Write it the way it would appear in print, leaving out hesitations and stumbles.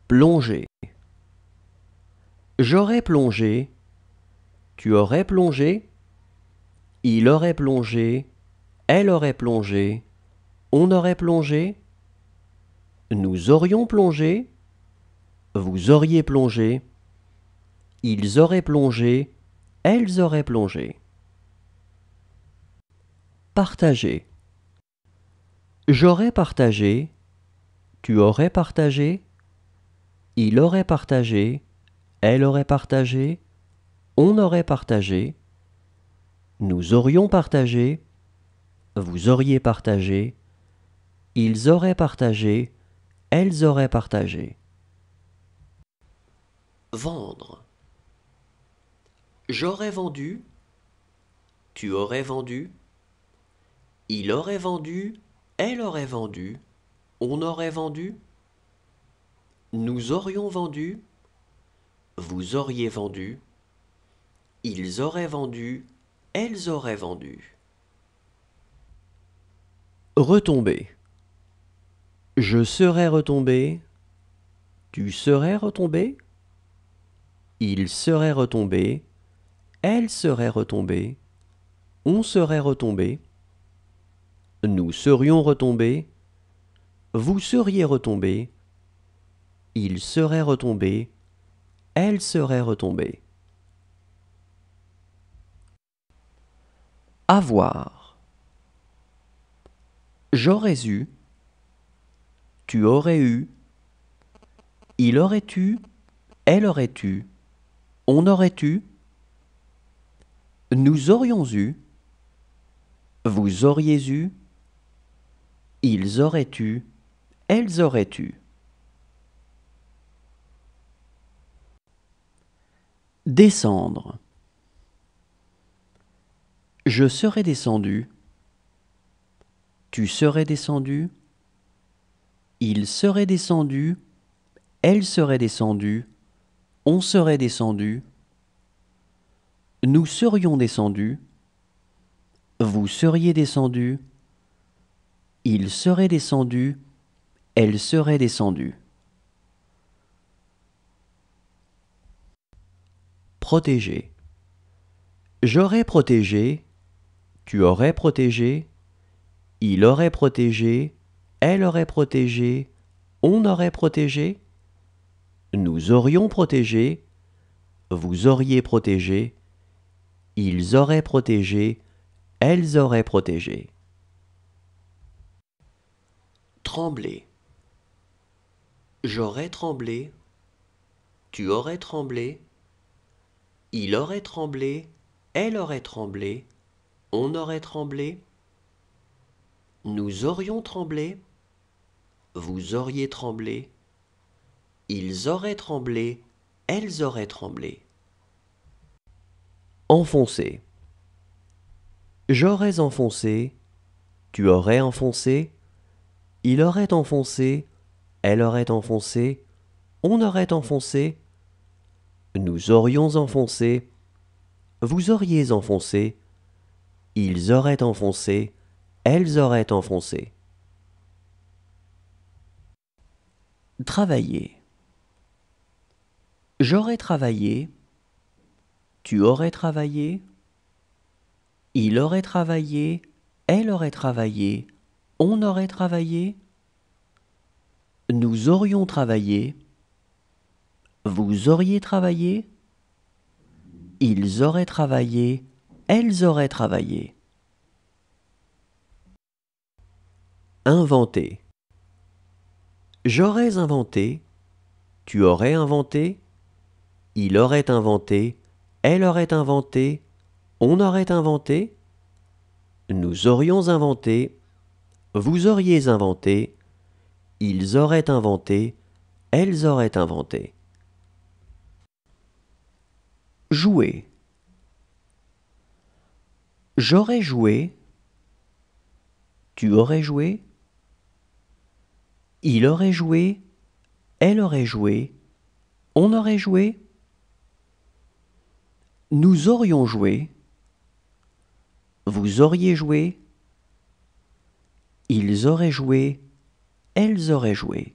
Plonger. J'aurais plongé. Tu aurais plongé. Il aurait plongé. Elle aurait plongé. On aurait plongé. Nous aurions plongé. Vous auriez plongé. Ils auraient plongé. Elles auraient plongé. Partager. J'aurais partagé. Tu aurais partagé. Il aurait partagé. Elle aurait partagé. On aurait partagé. Nous aurions partagé. Vous auriez partagé. Ils auraient partagé. Elles auraient partagé. Vendre. J'aurais vendu. Tu aurais vendu. Il aurait vendu. Elle aurait vendu. On aurait vendu. Nous aurions vendu. Vous auriez vendu. Ils auraient vendu. Elles auraient vendu. Retomber. Je serais retombé. Tu serais retombé. Il serait retombé. Elle serait retombée. On serait retombé. Nous serions retombés. Vous seriez retombé. Il serait retombé. Elle serait retombée. Avoir. J'aurais eu. Tu aurais eu. Il aurait eu. Elle aurait eu. On aurait eu. Nous aurions eu. Vous auriez eu. Ils auraient eu. Elles auraient eu. Descendre. Je serais descendu. Tu serais descendu. Il serait descendu. Elle serait descendue. On serait descendu. Nous serions descendus. Vous seriez descendu. Il serait descendu. Elle serait descendue. Protéger. J'aurais protégé. Tu aurais protégé. Il aurait protégé. Elle aurait protégé. On aurait protégé. Nous aurions protégé. Vous auriez protégé. Ils auraient protégé. Elles auraient protégé. Trembler. J'aurais tremblé. Tu aurais tremblé. Il aurait tremblé. Elle aurait tremblé. On aurait tremblé. Nous aurions tremblé. Vous auriez tremblé. Ils auraient tremblé. Elles auraient tremblé. Enfoncer. J'aurais enfoncé. Tu aurais enfoncé. Il aurait enfoncé. Elle aurait enfoncé. On aurait enfoncé. Nous aurions enfoncé. Vous auriez enfoncé. Ils auraient enfoncé. Elles auraient enfoncé. Travailler. J'aurais travaillé. Tu aurais travaillé. Il aurait travaillé. Elle aurait travaillé. On aurait travaillé. Nous aurions travaillé. Vous auriez travaillé. Ils auraient travaillé. Elles auraient travaillé. Inventer. J'aurais inventé. Tu aurais inventé. Il aurait inventé. Elle aurait inventé. On aurait inventé. Nous aurions inventé. Vous auriez inventé. Ils auraient inventé. Elles auraient inventé. Jouer. J'aurais joué. Tu aurais joué. Il aurait joué. Elle aurait joué. On aurait joué. Nous aurions joué. Vous auriez joué. Ils auraient joué. Elles auraient joué.